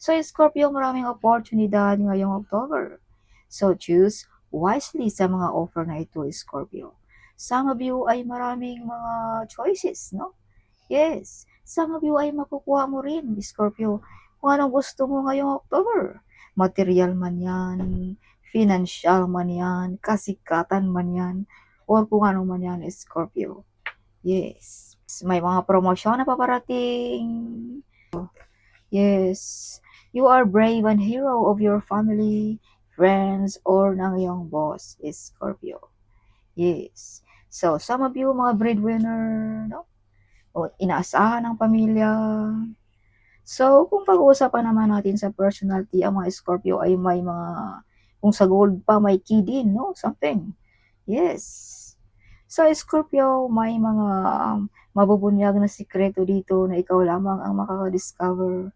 So, Scorpio, maraming oportunidad ngayong October. So, choose wisely sa mga offer na ito, Scorpio. Some of you ay maraming mga choices, no? Yes, some of you ay makukuha mo rin, Scorpio, kung anong gusto mo ngayong October. Material man yan, financial man yan, kasikatan man yan, or kung ano man yan, Scorpio. Yes, may mga promosyon na paparating. Yes, you are brave and hero of your family, friends, or ng iyong boss, Scorpio. Yes. So, some of you, mga breadwinner, no? O inaasahan ng pamilya. So, kung pag-uusapan naman natin sa personality, ang mga Scorpio ay may mga, kung sa gold pa, may key din, no? Something. Yes. Sa Scorpio, may mga mabubunyag na sikreto dito na ikaw lamang ang makaka-discover.